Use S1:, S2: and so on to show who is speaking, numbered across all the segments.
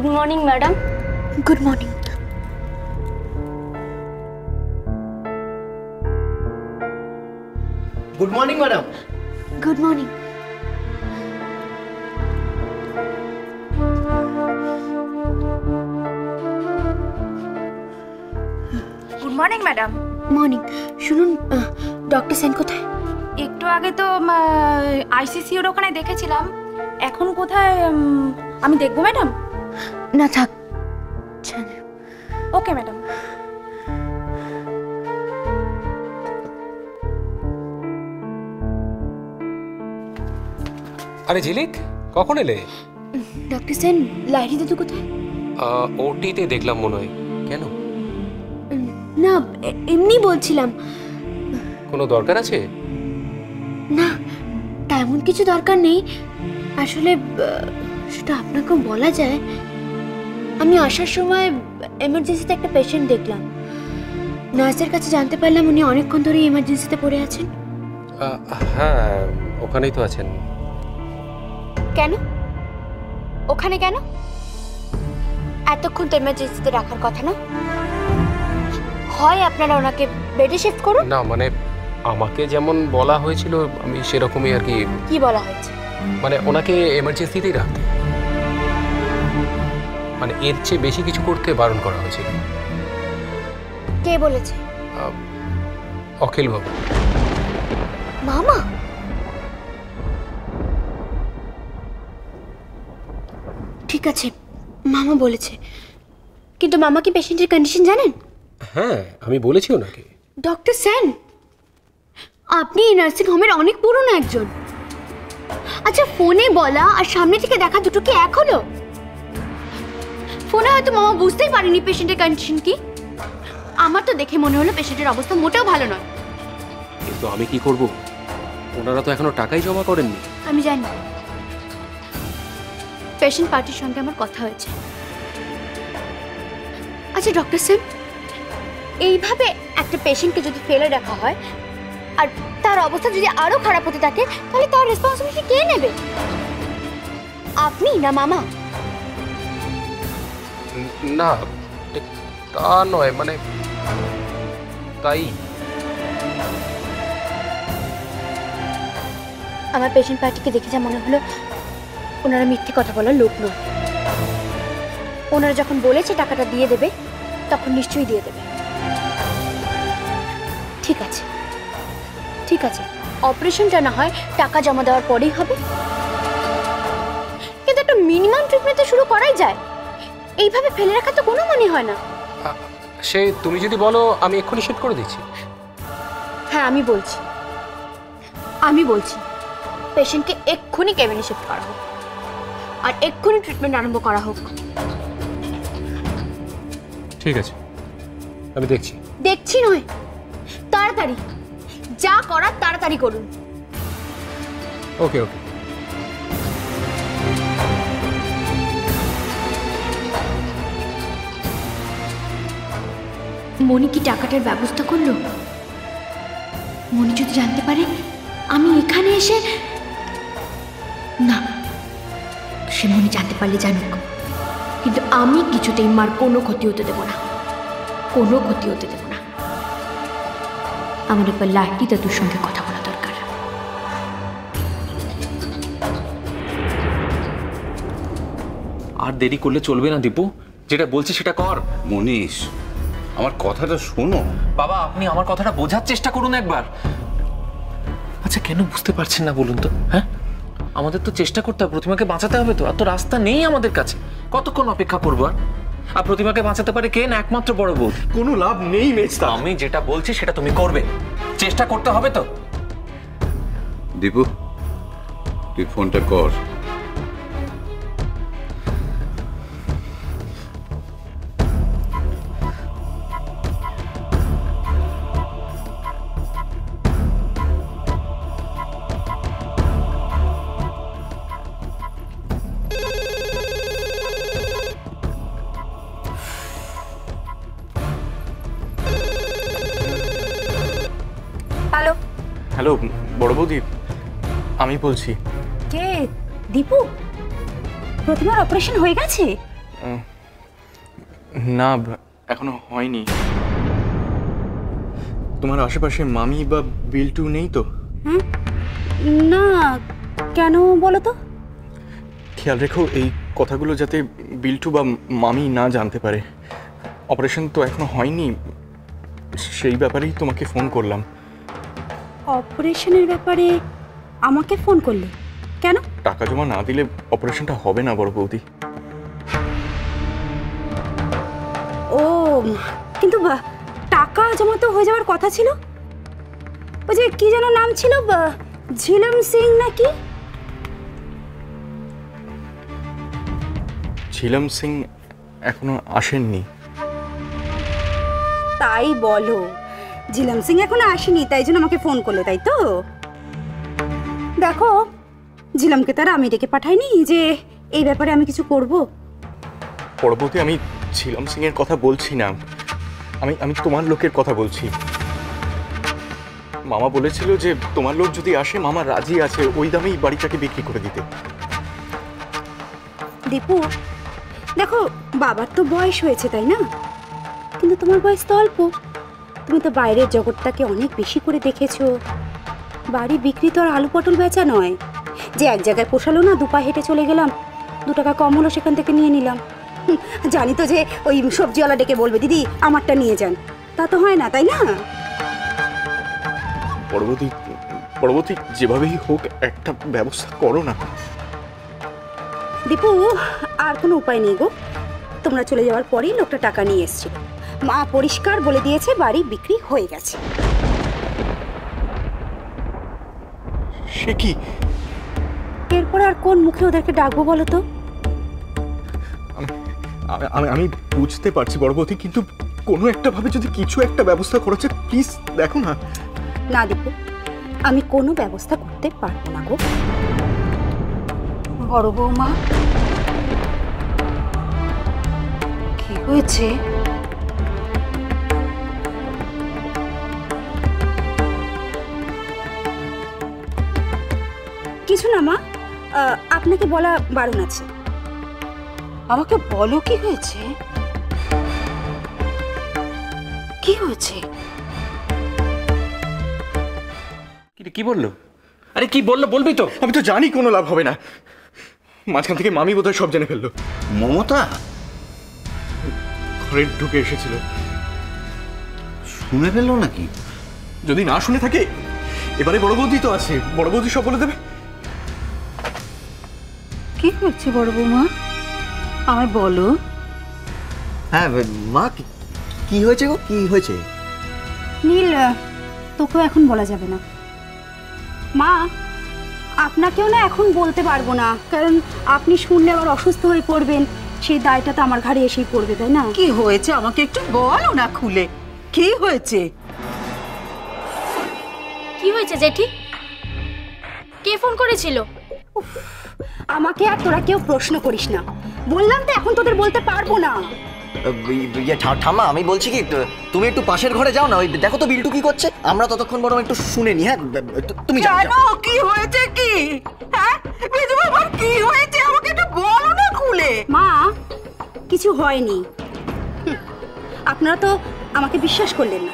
S1: Good morning madam.
S2: Good morning.
S3: Good morning madam.
S2: Good morning.
S4: Good morning madam.
S2: Morning. শুনুন, doctor Sen কোথায়?
S4: একটু আগে তো আইসিসিউর ওখানে দেখেছিলাম, এখন কোথায় আমি দেখবো ম্যাডাম?
S2: না থাক।
S4: Okay madam.
S5: আরে ঝিলিক, কখন এলে?
S2: ডক্টর সেন, লাইরি দাদু কোথায়?
S5: ওটিতে দেখলাম মনে হয়। কেন?
S2: না, এমনি বলছিলাম।
S5: কোনো দরকার আছে?
S2: না, তেমন কিছু দরকার নেই। আসলে সেটা আপনাকেও বলা যায়। আমি আসার সময় এমার্জেন্সিতে একটা পেশেন্ট দেখলাম। নার্সের কাছে জানতে পারলাম উনি অনেকক্ষণ ধরেই এমার্জেন্সিতে পড়ে আছেন।
S5: হ্যাঁ, ওখানেই তো আছেন।
S2: কেন? ওখানে কেন? এতক্ষণ তো এমার্জেন্সিতে রাখার কথা না? হয় আপনারা ওনাকে বেডে শিফট করুন।
S5: না মানে আমাকে যেমন বলা হয়েছিল আমি সেরকমই আর কি।
S2: কি বলা হয়েছে?
S5: মানে ওনাকে এমার্জেন্সিতেই রাখতে, মানে এর চেয়ে বেশি কিছু করতে বারণ করা হয়েছিল।
S2: কে বলেছে?
S5: অখিল বাবু।
S2: মামা? ঠিক আছে, মামা বলেছে। কিন্তু মামা কি পেশেন্টের কন্ডিশন জানেন?
S5: হ্যাঁ, আমি বলেছি ওনাকে।
S2: ডক্টর সেন, আপনি এই নার্সিং হোমের অনেক পুরনো একজন। আচ্ছা, ফোনে বলা আর সামনে থেকে দেখা দুটো কি এক হলো? ফোনে হয়তো মামা বুঝতেই পারেনি পেশেন্টের কন্ডিশন কি। আমার তো দেখে মনে হলো পেশেন্টের অবস্থা মোটেও ভালো নয়।
S5: কিন্তু আমি কি করব? ওনারা তো এখনো টাকাই জমা করেননি।
S2: আমি জানি। পেশেন্ট পার্টির সঙ্গে আমার কথা হয়েছে। আচ্ছা ডক্টর সেন, এইভাবে একটা পেশেন্টকে যদি ফেলে রাখা হয় আর তার অবস্থা যদি আরো খারাপ হতে থাকে, তাহলে তার রেসপন্সিবিলিটি কে নেবে? আপনি না মামা?
S5: না, তা নয়, মানে তাই।
S2: আমার পেশেন্ট পার্টিকে দেখে যা মনে হলো ওনারা মিথ্যে কথা বলার লোক নয়। ওনারা যখন বলেছে টাকাটা দিয়ে দেবে, তখন নিশ্চয়ই দিয়ে দেবে। ঠিক আছে, ঠিক আছে, অপারেশনটা না হয় টাকা জমা দেওয়ার পরেই হবে, কিন্তু একটা মিনিমাম ট্রিটমেন্ট তো শুরু করাই যায়। এইভাবে ফেলে রাখা তো কোনো মানে হয় না।
S5: সে তুমি যদি বলো আমি এক্ষুনি শিফট করে দিচ্ছি।
S2: হ্যাঁ, আমি বলছি পেশেন্টকে এক্ষুনি কেবিনে শিফট করা হোক আর এক্ষুনি ট্রিটমেন্ট আরম্ভ করা হোক।
S5: ঠিক আছে, আমি দেখছি।
S2: দেখছি নয়, তাড়াতাড়ি যা করার তাড়াতাড়ি করুন।
S5: ওকে ওকে।
S2: মনি কি টাকাটার ব্যবস্থা করলো? মনি যদি জানতে পারে আমি এখানে এসে, না, সে মনি জানতে পারলে জানুক, কিন্তু আমি কিছুতেই মার কোনো ক্ষতি হতে দেব না, কোনো ক্ষতি হতে দেব না। আমার একবার লাইটি দাদুর সঙ্গে কথা বলা দরকার।
S6: আর দেরি করলে চলবে না দীপু, যেটা বলছি সেটা কর।
S7: মনীষ, আমার কথাটা শোনো।
S6: বাবা, আপনি আমার কথাটা বোঝার চেষ্টা করুন একবার। আচ্ছা, কেন বুঝতে পারছেন না বলুন তো? হ্যাঁ, আমাদের তো চেষ্টা করতে হবে, প্রতিমাকে বাঁচাতে হবে তো। আর তো রাস্তা নেই আমাদের কাছে, কতক্ষণ অপেক্ষা করবো? আর প্রতিমাকে বাঁচাতে পারে কে? না একমাত্র বড় বউ।
S3: কোনো লাভ নেই মেজদা।
S6: আমি যেটা বলছি সেটা তুমি করবে, চেষ্টা করতে হবে তো।
S7: দীপু, তুই ফোনটা কর।
S4: হ্যালো।
S3: হ্যালো বড় বৌদি, আমি বলছি।
S4: কে? দীপু? প্রতিমার অপারেশন হয়ে গেছে?
S3: না এখনো হয়নি। তোমার আশেপাশে মামি বা বিল্টু নেই তো?
S4: না, কেন বলো তো?
S3: খেয়াল রেখো এই কথাগুলো যাতে বিল্টু বা মামি না জানতে পারে। অপারেশন তো এখনো হয়নি, সেই ব্যাপারেই তোমাকে ফোন করলাম।
S4: অপারেশনের ব্যাপারে আমাকে ফোন করলে কেন?
S3: টাকা জমা না দিলে অপারেশনটা হবে না বড় বৌদি।
S4: ও, কিন্তু টাকা জমা তো হয়ে যাওয়ার কথা ছিল। ওই যে কি যেন নাম ছিল, ঝিলম সিং নাকি?
S3: ঝিলম সিং এখনো আসেননি।
S4: তাই বলো, ঝিলম সিং এখনো আসেনি, তাই জন্য আমাকে ফোন করলে, তাই তো? দেখো, ঝিলমকে তারা আমি ডেকে পাঠাইনি যে এই ব্যাপারে আমি কিছু করব।
S3: পরবর্তী আমি ঝিলম সিং এর কথা বলছি না, আমি তোমার লোকের কথা বলছি। মামা বলেছিল যে তোমার লোক যদি আসে মামা রাজি আছে ওই দামেই বাড়িটাকে বিক্রি করে দিতে।
S4: দীপু, দেখো বাবার তো বয়স হয়েছে, তাই না? কিন্তু তোমার বয়স তো অল্প। তুমি তো বাইরের জগৎটাকে অনেক বেশি করে দেখেছো। বাড়ি বিক্রি তো আর আলু পটল বেচা নয় যে এক জায়গায় পোষালো না, দুপা হেঁটে চলে গেলাম, 2 টাকা কম হলো সেখান থেকে নিয়ে নিলাম। জানি তো যে ওই সবজিওয়ালা ডেকে বলবে দিদি আমারটা নিয়ে যান, তা তো হয় না, তাই না?
S3: পরবর্তী যেভাবেই হোক একটা ব্যবস্থা করো না।
S4: দীপু, আর কোনো উপায় নেই গো। তোমরা চলে যাওয়ার পরেই লোকটা টাকা নিয়ে এসেছিল। মা পরিষ্কার বলে দিয়েছে বাড়ি বিক্রি হয়ে গেছে।
S3: সে কি?
S4: এরপরে আর কোন মুখে ওদেরকে ডাকবো বলো তো?
S3: আমি বুঝতে পারছি বড়বতী, কিন্তু কোনো একটা ভাবে যদি কিছু একটা ব্যবস্থা করেছে প্লিজ দেখো না।
S4: না দীপু, আমি কোনো ব্যবস্থা করতে পারবো না গো। বড় বৌমা, কি হয়েছে? কিছু না মা, আপনাকে বলা বারণ আছে। আমাকে বলো কি হয়েছে? কি হয়েছে?
S6: কি বললো? আরে কি বললো বলবি তো?
S3: আমি তো জানি কোনো লাভ হবে না। মাঝখান থেকে মামি বোধহয় সব জেনে ফেললো।
S7: মমতা
S3: ঘরে ঢুকে এসেছিল।
S7: শুনে ফেললো নাকি?
S3: যদি না শুনে থাকে এবারে বড় বৌদি তো আছে, বড় বৌদি সব বলে দেবে।
S4: কি হচ্ছে বড় বৌমা, আমায় বলো।
S1: হ্যাঁ মা, কি হয়েছে গো, কি হয়েছে?
S4: নীল, তোকেও এখন বলা যাবে না। মা, আপনাকেও না এখন বলতে পারবো না, কারণ আপনি শুনলে আবার অসুস্থ হয়ে পড়বেন, সেই দায়টা তো আমার ঘাড়ে এসেই পড়বে, তাই না?
S8: কি হয়েছে আমাকে একটু বলো না খুলে, কি হয়েছে?
S2: কি হয়েছে জেঠি? কে ফোন করেছিল?
S4: আমাকে আর তোরা কেউ প্রশ্ন করিস না, বললাম তো এখন তোদের বলতে পারবো না।
S1: ঠাম্মা, আমি বলছি কি, তুমি একটু পাশের ঘরে যাও না, ওই দেখো তো বিল্টু কি করছে, আমরা ততক্ষণ বরং একটু শুনে নি। হ্যাঁ তুমি যাও।
S8: কেন, কি হয়েছে কি? হ্যাঁ বিজু বাবার কি হয়েছে আমাকে একটু বলো না খুলে।
S4: মা, কিছু হয়নি। আপনারা তো আমাকে বিশ্বাস করলেন না।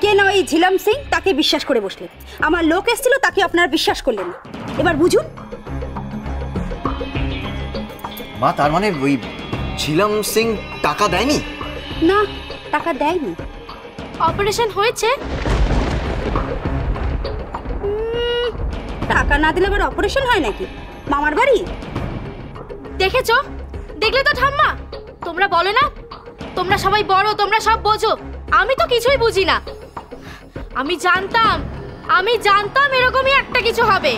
S4: কে না ওই ঝিলম সিং, তাকে বিশ্বাস করে বসলেন। আমার লোক এসেছিল, তাকে আপনারা বিশ্বাস করলেন না। এবার বুঝুন।
S1: মা, তার মানে ওই ঝিলম সিং টাকা দেয়নি?
S4: না, টাকা দেয়নি।
S2: অপারেশন হয়েছে?
S4: টাকা না দিলে আবার অপারেশন হয় নাকি? মামার বাড়ি
S2: দেখেছো? দেখলে তো ঠাম্মা, তোমরা বলো না তোমরা সবাই বড়, তোমরা সব বোঝো, আমি তো কিছুই বুঝি না। আমি জানতাম এরকমই একটা কিছু হবে।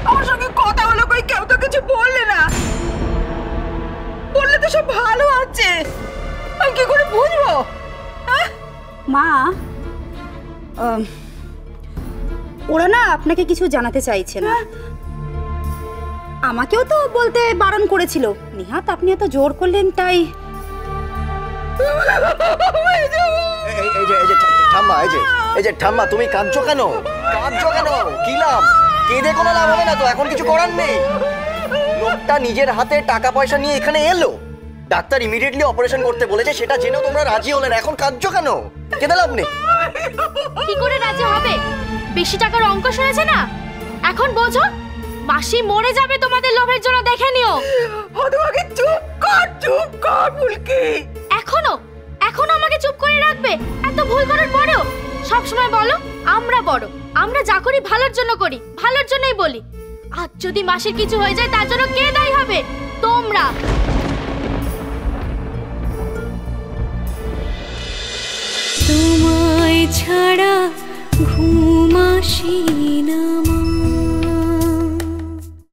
S8: আমার সঙ্গে কথা হলো, কই কেউ তো কিছু বললে না। বললে তো সব ভালো আছে, আমি কি করে বুঝবো?
S4: মা, ওরা না আপনাকে কিছু জানাতে চাইছে না। আমাকেও তো বলতে বারণ করেছিল, নিহাত আপনি এত জোর করলেন তাই।
S1: ঠাম্মা, এই যে ঠাম্মা, তুমি কাঁদছো কেন? কি লাভ? কেঁদে কোনো লাভ হবে না তো, এখন কিছু করার নেই। লোকটা নিজের হাতে টাকা পয়সা নিয়ে এখানে এলো, ডাক্তার ইমিডিয়েটলি অপারেশন করতে বলেছে, সেটা জেনেও তোমরা রাজি হলেন, এখন কাঁদছো কেন? কেঁদে লাভ নেই।
S2: কি করে রাজি হবে? বেশি টাকার অঙ্ক শুনেছে না, এখন বোঝো। মাসি মরে যাবে তোমাদের লোভের জন্য, দেখে নিও।
S8: তোমাকে চুপ কর ফুলকি।
S2: এখনো আমাকে চুপ করে রাখবে? এত ভুল করার পরেও সব সময় বলো আমরা বড়, আমরা যা করি ভালোর জন্য করি, ভালোর জন্যই বলি। আজ যদি মাসির কিছু হয়ে যায় তার জন্য কে দায়ী হবে? তোমরা।
S9: তোমায় ছাড়া ঘুম আসি